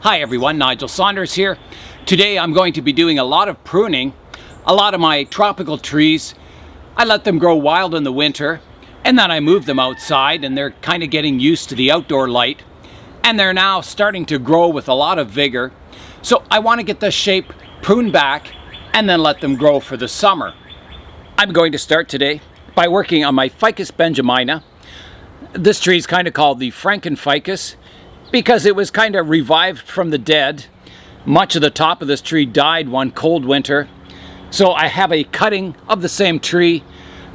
Hi everyone, Nigel Saunders here. Today I'm going to be doing a lot of pruning. A lot of my tropical trees, I let them grow wild in the winter, and then I move them outside and they're kind of getting used to the outdoor light. And they're now starting to grow with a lot of vigor. So I want to get the shape pruned back and then let them grow for the summer. I'm going to start today by working on my Ficus benjamina. This tree is kind of called the Ficus because it was kind of revived from the dead. Much of the top of this tree died one cold winter. So I have a cutting of the same tree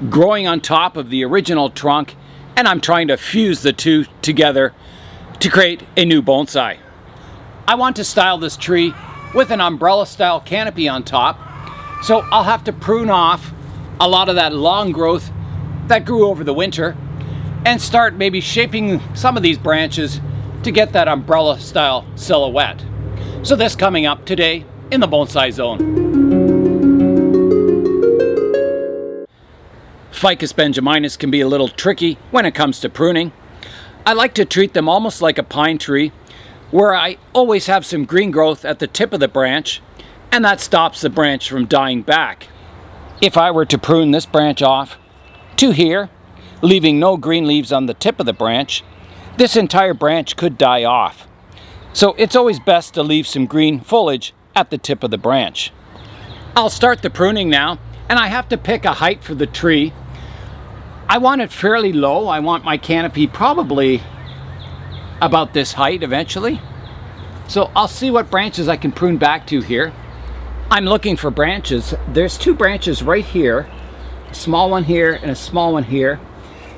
growing on top of the original trunk, and I'm trying to fuse the two together to create a new bonsai. I want to style this tree with an umbrella style canopy on top, so I'll have to prune off a lot of that long growth that grew over the winter and start maybe shaping some of these branches to get that umbrella style silhouette. So this coming up today in the bonsai zone. Ficus benjaminas can be a little tricky when it comes to pruning. I like to treat them almost like a pine tree, where I always have some green growth at the tip of the branch, and that stops the branch from dying back. If I were to prune this branch off to here, leaving no green leaves on the tip of the branch, this entire branch could die off. So it's always best to leave some green foliage at the tip of the branch. I'll start the pruning now, and I have to pick a height for the tree. I want it fairly low. I want my canopy probably about this height eventually. So I'll see what branches I can prune back to here. I'm looking for branches. There's two branches right here, a small one here and a small one here.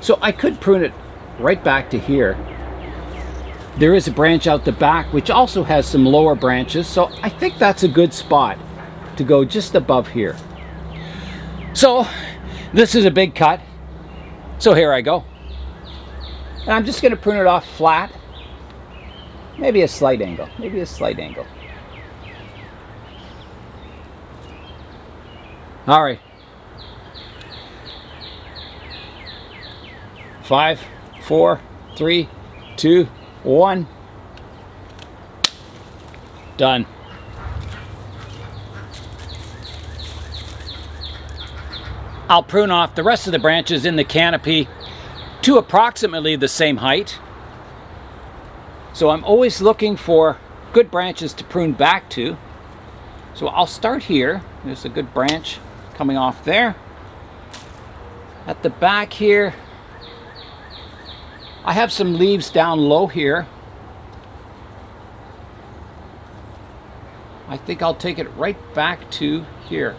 So I could prune it right back to here. There is a branch out the back which also has some lower branches, so I think that's a good spot to go just above here. So this is a big cut, so here I go. And I'm just going to prune it off flat, maybe a slight angle, All right. 5, 4, 3, 2, 1. Done. I'll prune off the rest of the branches in the canopy to approximately the same height. So I'm always looking for good branches to prune back to. So I'll start here. There's a good branch coming off there. At the back here, I have some leaves down low here. I think I'll take it right back to here.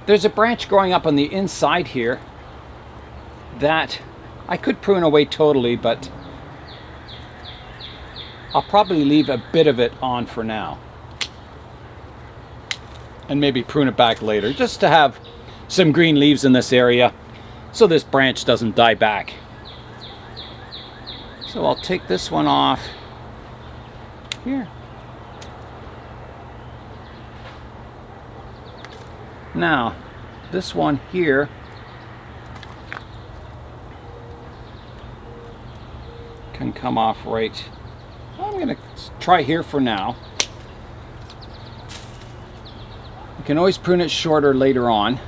There's a branch growing up on the inside here that I could prune away totally, but I'll probably leave a bit of it on for now and maybe prune it back later, just to have some green leaves in this area so this branch doesn't die back. So I'll take this one off here. Now, this one here can come off right. I'm going to try here for now. You can always prune it shorter later on.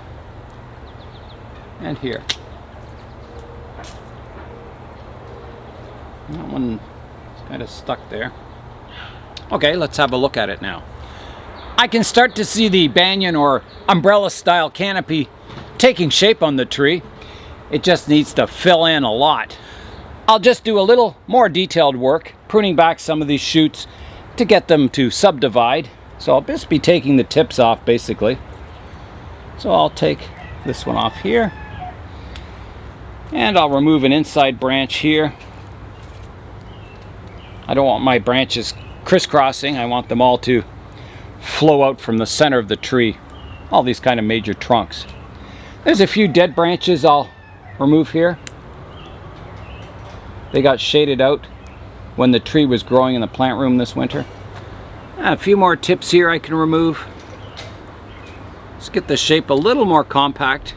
And here. That one is kind of stuck there. Okay, let's have a look at it now. I can start to see the banyan or umbrella style canopy taking shape on the tree. It just needs to fill in a lot. I'll just do a little more detailed work, pruning back some of these shoots to get them to subdivide. So I'll just be taking the tips off basically. So I'll take this one off here. And I'll remove an inside branch here. I don't want my branches crisscrossing. I want them all to flow out from the center of the tree. All these kind of major trunks. There's a few dead branches I'll remove here. They got shaded out when the tree was growing in the plant room this winter. A few more tips here I can remove. Let's get the shape a little more compact.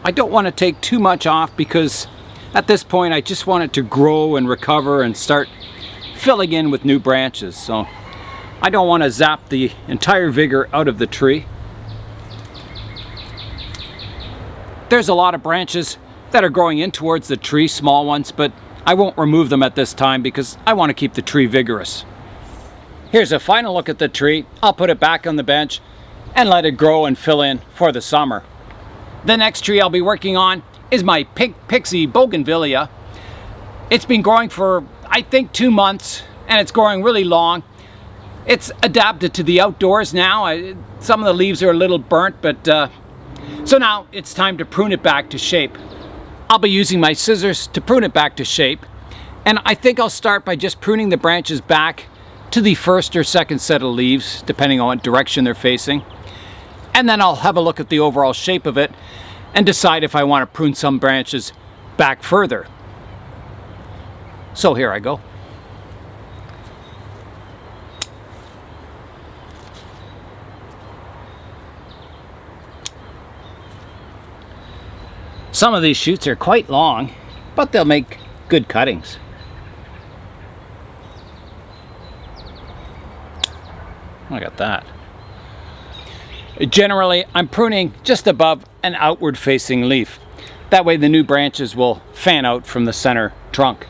I don't want to take too much off because at this point I just want it to grow and recover and start filling in with new branches. So I don't want to zap the entire vigor out of the tree. There's a lot of branches that are growing in towards the tree, small ones, but I won't remove them at this time because I want to keep the tree vigorous. Here's a final look at the tree. I'll put it back on the bench and let it grow and fill in for the summer. The next tree I'll be working on is my Pixie Bougainvillea. It's been growing for, I think, 2 months, and it's growing really long. It's adapted to the outdoors now. Some of the leaves are a little burnt, but so now it's time to prune it back to shape. I'll be using my scissors to prune it back to shape, and I think I'll start by just pruning the branches back to the first or second set of leaves, depending on what direction they're facing. And then I'll have a look at the overall shape of it and decide if I want to prune some branches back further. So here I go. Some of these shoots are quite long, but they'll make good cuttings. Look at that. Generally, I'm pruning just above an outward facing leaf. That way the new branches will fan out from the center trunk.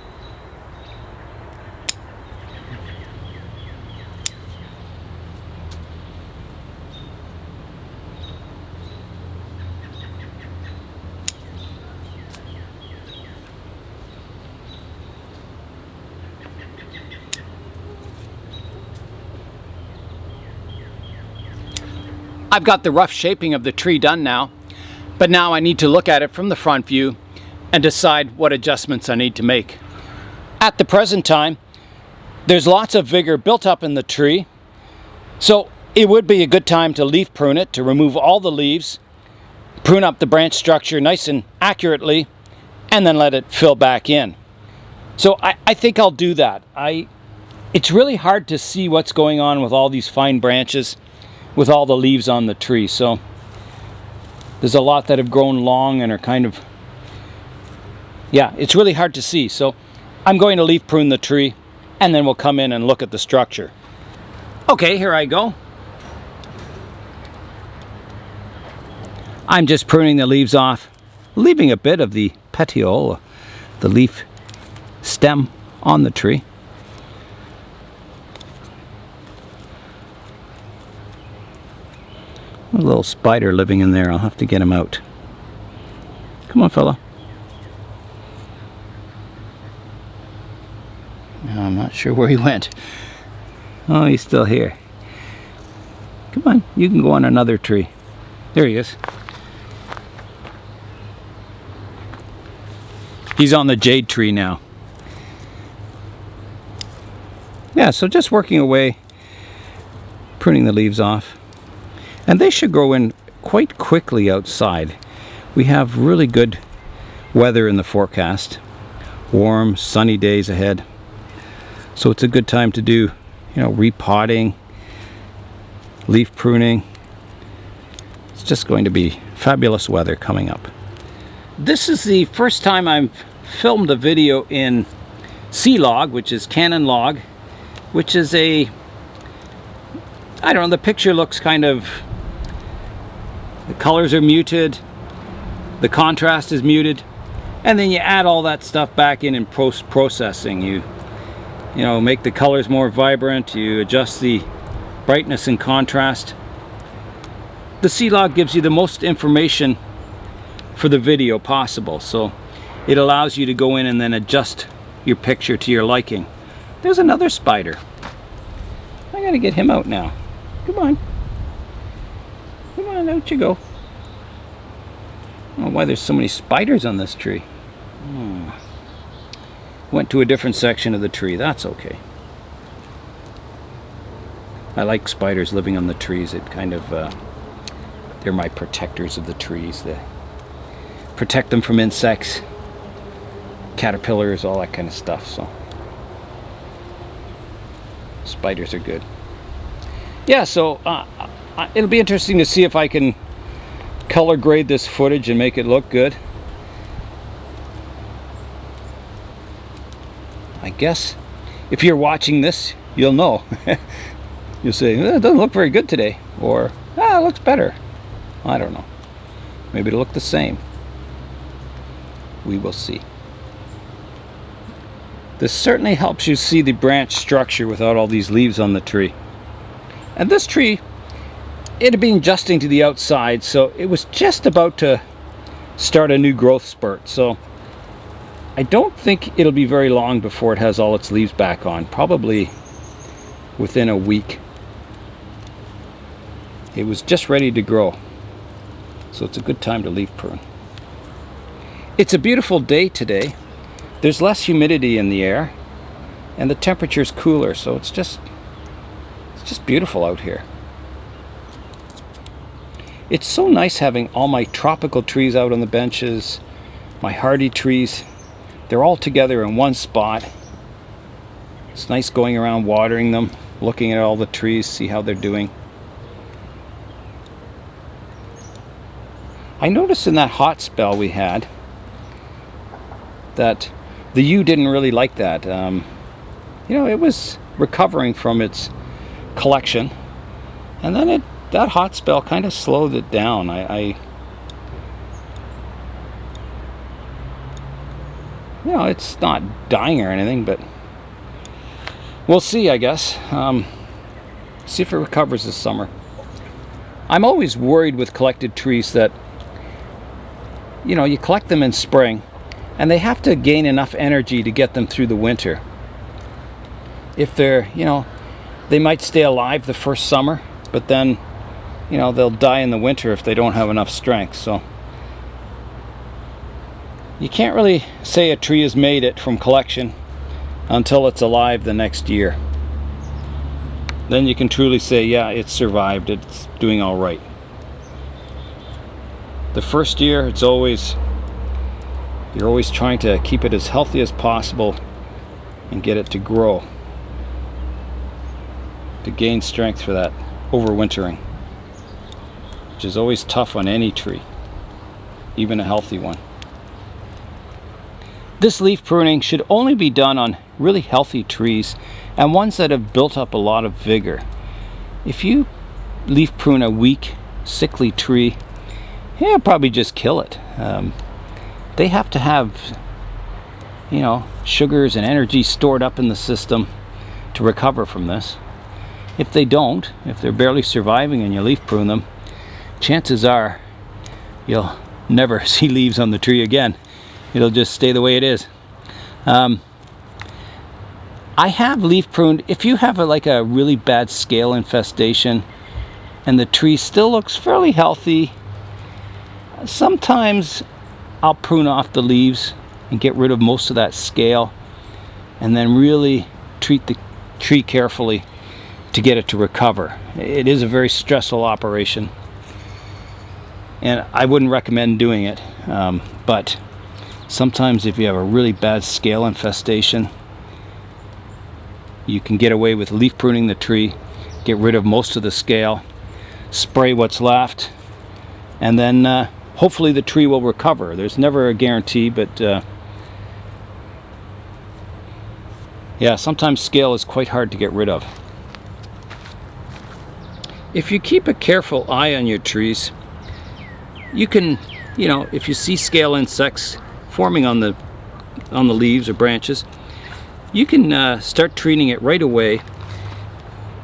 I've got the rough shaping of the tree done now, but now I need to look at it from the front view and decide what adjustments I need to make. At the present time, there's lots of vigor built up in the tree, so it would be a good time to leaf prune it, to remove all the leaves, prune up the branch structure nice and accurately, and then let it fill back in. So I think I'll do that. It's really hard to see what's going on with all these fine branches with all the leaves on the tree. So there's a lot that have grown long and are kind of, yeah, it's really hard to see. So I'm going to leaf prune the tree and then we'll come in and look at the structure. Okay, here I go. I'm just pruning the leaves off, leaving a bit of the petiole, the leaf stem, on the tree. A little spider living in there. I'll have to get him out. Come on, fella. I'm not sure where he went. Oh, he's still here. Come on, you can go on another tree. There he is. He's on the jade tree now. Yeah, so just working away, pruning the leaves off. And they should grow in quite quickly outside. We have really good weather in the forecast. Warm, sunny days ahead. So it's a good time to do, repotting, leaf pruning. It's just going to be fabulous weather coming up. This is the first time I've filmed a video in C-Log, which is Canon log, which is the picture looks kind of, the colors are muted, the contrast is muted, and then you add all that stuff back in post-processing. You make the colors more vibrant, you adjust the brightness and contrast. The C-Log gives you the most information for the video possible, so it allows you to go in and then adjust your picture to your liking. There's another spider. I gotta get him out now. Come on. Come on, out you go. I don't know why there's so many spiders on this tree. Went to a different section of the tree. That's okay. I like spiders living on the trees. It kind of, they're my protectors of the trees. They protect them from insects, caterpillars, all that kind of stuff. So spiders are good. Yeah, so it'll be interesting to see if I can color grade this footage and make it look good. I guess if you're watching this, you'll know. You'll say, it doesn't look very good today, or it looks better. I don't know. Maybe it'll look the same. We will see. This certainly helps you see the branch structure without all these leaves on the tree. And this tree, it had been adjusting to the outside, so it was just about to start a new growth spurt. So I don't think it'll be very long before it has all its leaves back on. Probably within a week. It was just ready to grow. So it's a good time to leaf prune. It's a beautiful day today. There's less humidity in the air and the temperature's cooler, so it's just beautiful out here. It's so nice having all my tropical trees out on the benches, my hardy trees. They're all together in one spot. It's nice going around watering them, looking at all the trees, see how they're doing. I noticed in that hot spell we had that the yew didn't really like that. It was recovering from its collection, and then that hot spell kind of slowed it down. It's not dying or anything, but we'll see, I guess. See if it recovers this summer. I'm always worried with collected trees that, you collect them in spring, and they have to gain enough energy to get them through the winter. If they're, they might stay alive the first summer, but then, they'll die in the winter if they don't have enough strength. So you can't really say a tree has made it from collection until it's alive the next year. Then you can truly say, yeah, it's survived, it's doing all right. The first year, you're always trying to keep it as healthy as possible and get it to grow, to gain strength for that overwintering, which is always tough on any tree, even a healthy one. This leaf pruning should only be done on really healthy trees and ones that have built up a lot of vigor. If you leaf prune a weak, sickly tree, probably just kill it. They have to have, sugars and energy stored up in the system to recover from this. If they don't, if they're barely surviving and you leaf prune them, chances are you'll never see leaves on the tree again. It'll just stay the way it is. I have leaf pruned, if you have a really bad scale infestation and the tree still looks fairly healthy, sometimes I'll prune off the leaves and get rid of most of that scale and then really treat the tree carefully to get it to recover. It is a very stressful operation, and I wouldn't recommend doing it, but sometimes if you have a really bad scale infestation, you can get away with leaf pruning the tree, get rid of most of the scale, spray what's left, and then hopefully the tree will recover. There's never a guarantee, but sometimes scale is quite hard to get rid of. If you keep a careful eye on your trees, you can, if you see scale insects forming on the leaves or branches, you can start treating it right away.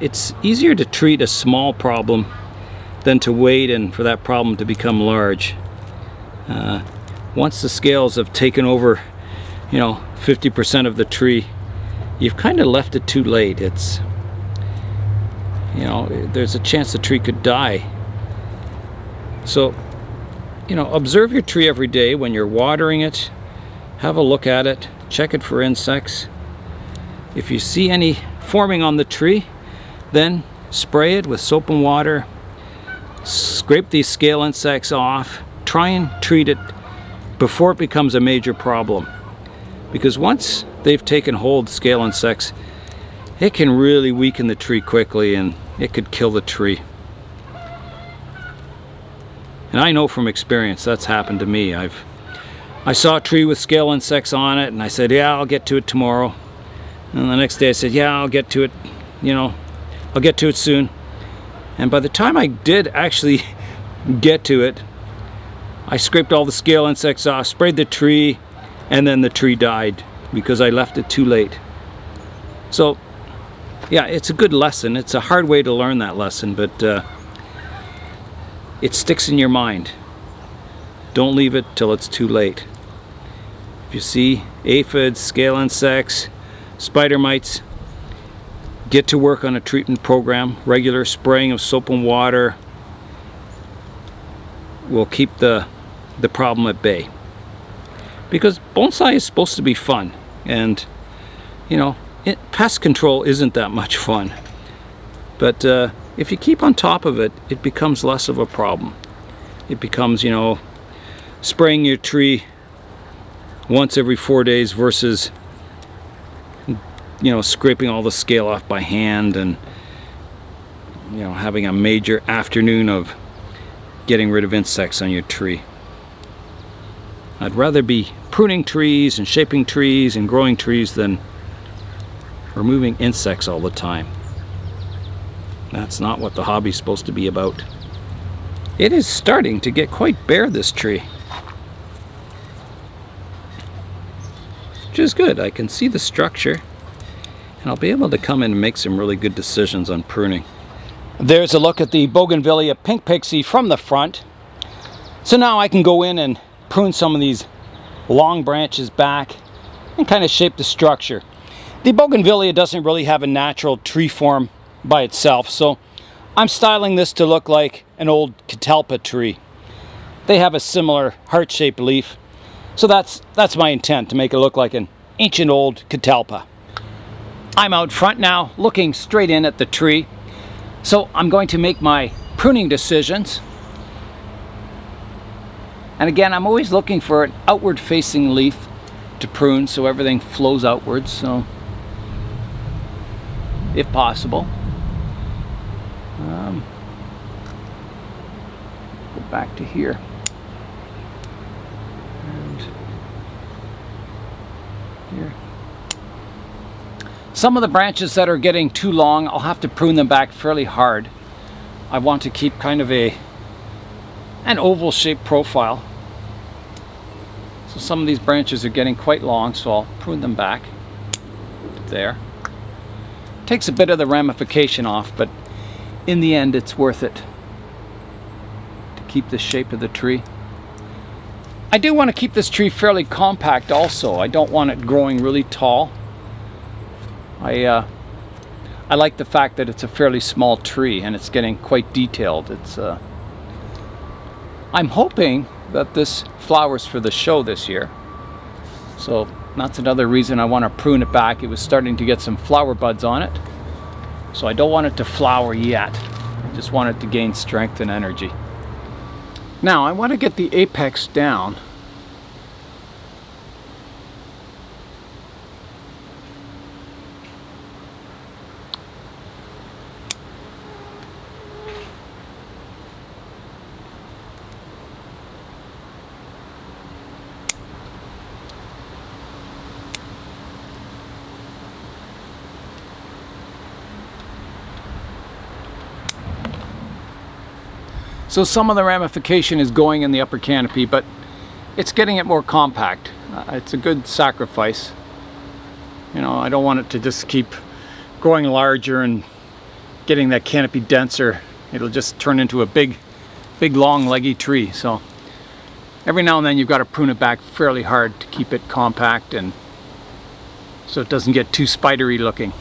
It's easier to treat a small problem than to wait and for that problem to become large. Once the scales have taken over, 50% of the tree, you've kind of left it too late. It's, there's a chance the tree could die. So, observe your tree every day when you're watering it. Have a look at it, check it for insects. If you see any forming on the tree, then spray it with soap and water. Scrape these scale insects off. Try and treat it before it becomes a major problem, because once they've taken hold, scale insects, it can really weaken the tree quickly and it could kill the tree. And I know from experience that's happened to me. I saw a tree with scale insects on it, and I said, yeah, I'll get to it tomorrow. And the next day I said, yeah, I'll get to it, I'll get to it soon. And by the time I did actually get to it, I scraped all the scale insects off, sprayed the tree, and then the tree died because I left it too late. So, yeah, it's a good lesson. It's a hard way to learn that lesson, but it sticks in your mind. Don't leave it till it's too late. If you see aphids, scale insects, spider mites, get to work on a treatment program. Regular spraying of soap and water will keep the problem at bay. Because bonsai is supposed to be fun, and pest control isn't that much fun. But if you keep on top of it, it becomes less of a problem. It becomes, spraying your tree once every 4 days versus scraping all the scale off by hand and having a major afternoon of getting rid of insects on your tree. I'd rather be pruning trees and shaping trees and growing trees than removing insects all the time. That's not what the hobby's supposed to be about. It is starting to get quite bare, this tree, which is good. I can see the structure, and I'll be able to come in and make some really good decisions on pruning. There's a look at the Bougainvillea pink Pixie from the front. So now I can go in and prune some of these long branches back and kind of shape the structure. The Bougainvillea doesn't really have a natural tree form by itself, so I'm styling this to look like an old catalpa tree. They have a similar heart-shaped leaf, so that's my intent, to make it look like an ancient old catalpa. I'm out front now, looking straight in at the tree. So I'm going to make my pruning decisions. And again, I'm always looking for an outward facing leaf to prune so everything flows outwards, so if possible. Go back to here. And here. Some of the branches that are getting too long, I'll have to prune them back fairly hard. I want to keep kind of an oval shaped profile. So some of these branches are getting quite long, so I'll prune them back. There. Takes a bit of the ramification off, but in the end it's worth it to keep the shape of the tree. I do want to keep this tree fairly compact also. I don't want it growing really tall. I like the fact that it's a fairly small tree and it's getting quite detailed. I'm hoping that this flowers for the show this year. So that's another reason I want to prune it back. It was starting to get some flower buds on it. So I don't want it to flower yet. I just want it to gain strength and energy. Now I want to get the apex down. So some of the ramification is going in the upper canopy, but it's getting it more compact. It's a good sacrifice. I don't want it to just keep growing larger and getting that canopy denser. It'll just turn into a big long leggy tree. So every now and then you've got to prune it back fairly hard to keep it compact and so it doesn't get too spidery looking.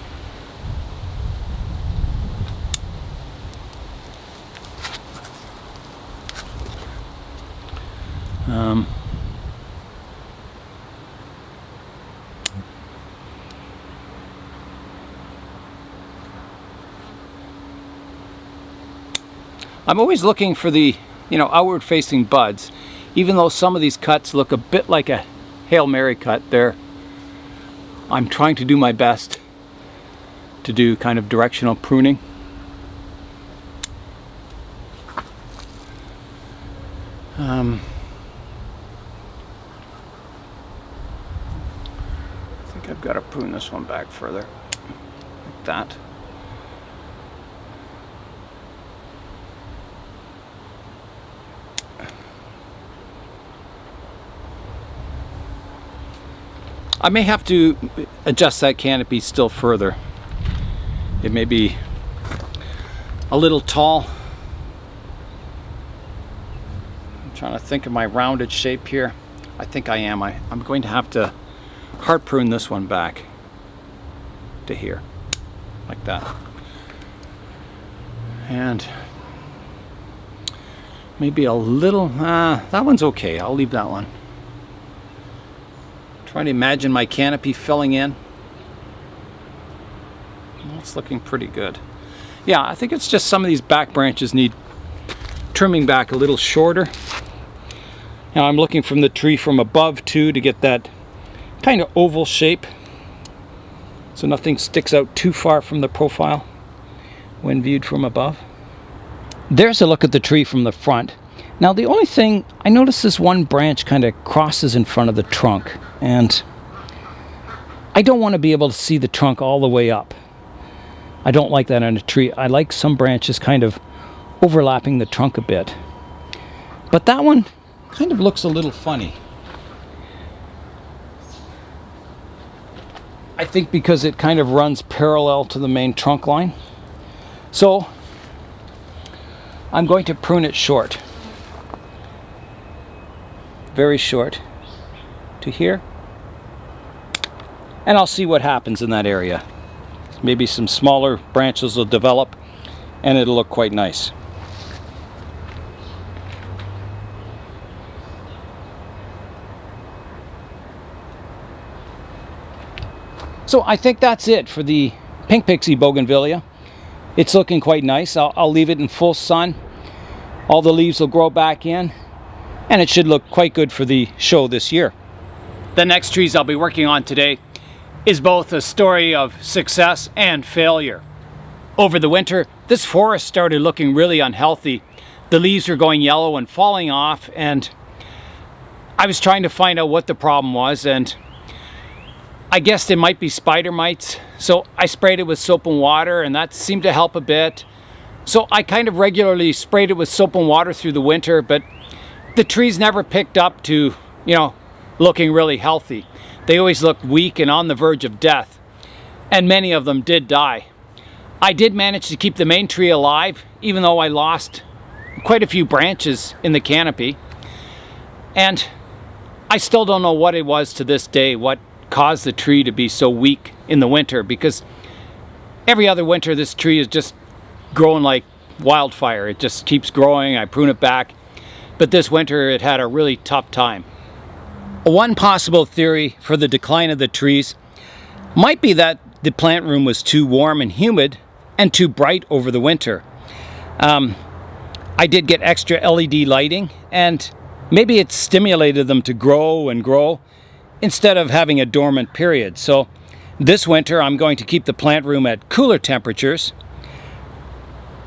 I'm always looking for the outward facing buds, even though some of these cuts look a bit like a Hail Mary cut. I'm trying to do my best to do kind of directional pruning. I think I've got to prune this one back further, like that. I may have to adjust that canopy still further. It may be a little tall. I'm trying to think of my rounded shape here. I think I am. I'm going to have to heart prune this one back to here, like that. And maybe a little, that one's okay. I'll leave that one. Trying to imagine my canopy filling in. It's looking pretty good. Yeah, I think it's just some of these back branches need trimming back a little shorter. Now I'm looking from the tree from above too to get that kind of oval shape, so nothing sticks out too far from the profile when viewed from above. There's a look at the tree from the front. Now the only thing, I noticed this one branch kind of crosses in front of the trunk, and I don't want to be able to see the trunk all the way up. I don't like that on a tree. I like some branches kind of overlapping the trunk a bit. But that one kind of looks a little funny. I think because it kind of runs parallel to the main trunk line. So I'm going to prune it short. Very short to here. And I'll see what happens in that area. Maybe some smaller branches will develop and it'll look quite nice. So I think that's it for the pink Pixie Bougainvillea. It's looking quite nice. I'll leave it in full sun. All the leaves will grow back in, and it should look quite good for the show this year. The next trees I'll be working on today is both a story of success and failure. Over the winter, this forest started looking really unhealthy. The leaves were going yellow and falling off, and I was trying to find out what the problem was, and I guessed it might be spider mites. So I sprayed it with soap and water, and that seemed to help a bit. So I kind of regularly sprayed it with soap and water through the winter, but the trees never picked up to, looking really healthy. They always looked weak and on the verge of death, and many of them did die. I did manage to keep the main tree alive, even though I lost quite a few branches in the canopy. And I still don't know what it was to this day, what caused the tree to be so weak in the winter, because every other winter this tree is just growing like wildfire. It just keeps growing. I prune it back. But this winter it had a really tough time. One possible theory for the decline of the trees might be that the plant room was too warm and humid and too bright over the winter. I did get extra LED lighting, and maybe it stimulated them to grow and grow instead of having a dormant period. So this winter I'm going to keep the plant room at cooler temperatures.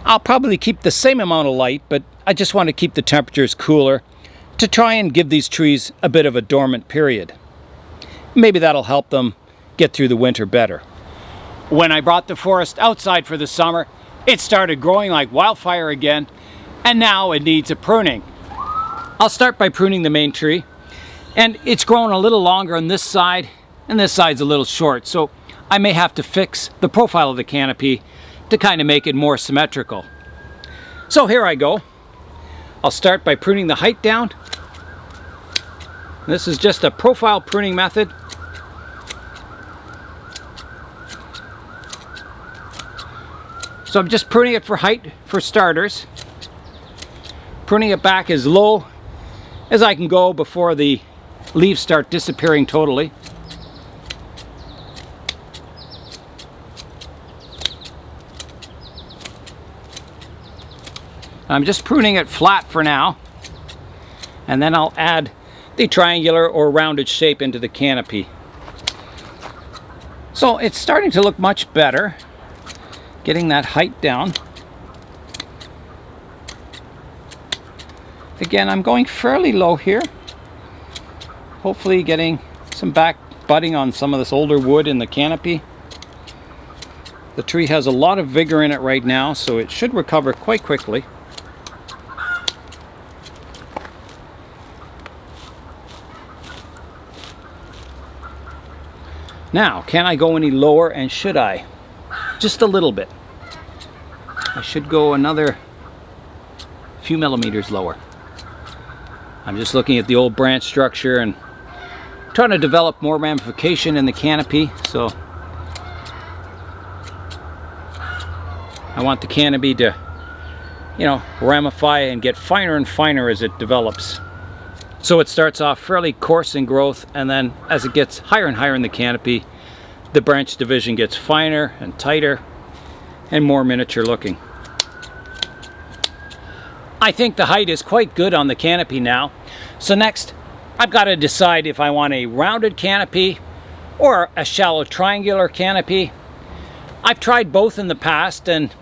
I'll probably keep the same amount of light, but I just want to keep the temperatures cooler to try and give these trees a bit of a dormant period. Maybe that'll help them get through the winter better. When I brought the forest outside for the summer, it started growing like wildfire again, and now it needs a pruning. I'll start by pruning the main tree, and it's grown a little longer on this side, and this side's a little short, so I may have to fix the profile of the canopy to kind of make it more symmetrical. So here I go. I'll start by pruning the height down. This is just a profile pruning method. So I'm just pruning it for height for starters. Pruning it back as low as I can go before the leaves start disappearing totally. I'm just pruning it flat for now, and then I'll add the triangular or rounded shape into the canopy. So it's starting to look much better, getting that height down. Again, I'm going fairly low here. Hopefully getting some back budding on some of this older wood in the canopy. The tree has a lot of vigor in it right now, so it should recover quite quickly. Now, can I go any lower, and should I? Just a little bit. I should go another few millimeters lower. I'm just looking at the old branch structure and trying to develop more ramification in the canopy, so I want the canopy to, ramify and get finer and finer as it develops. So it starts off fairly coarse in growth, and then as it gets higher and higher in the canopy, the branch division gets finer and tighter and more miniature looking. I think the height is quite good on the canopy now. So next, I've got to decide if I want a rounded canopy or a shallow triangular canopy. I've tried both in the past and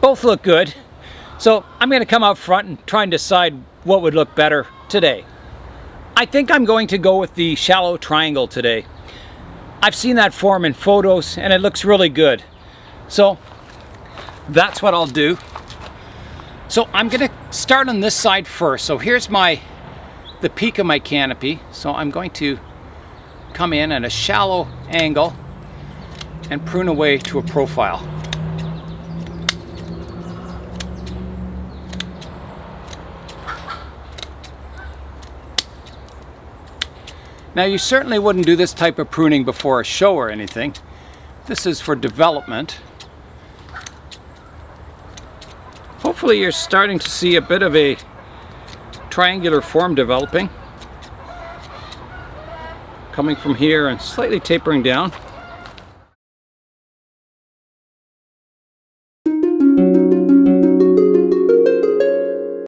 both look good. So I'm going to come out front and try and decide what would look better today. I think I'm going to go with the shallow triangle today. I've seen that form in photos and it looks really good. So that's what I'll do. So I'm going to start on this side first. So here's the peak of my canopy. So I'm going to come in at a shallow angle and prune away to a profile. Now, you certainly wouldn't do this type of pruning before a show or anything. This is for development. Hopefully you're starting to see a bit of a triangular form developing. Coming from here and slightly tapering down.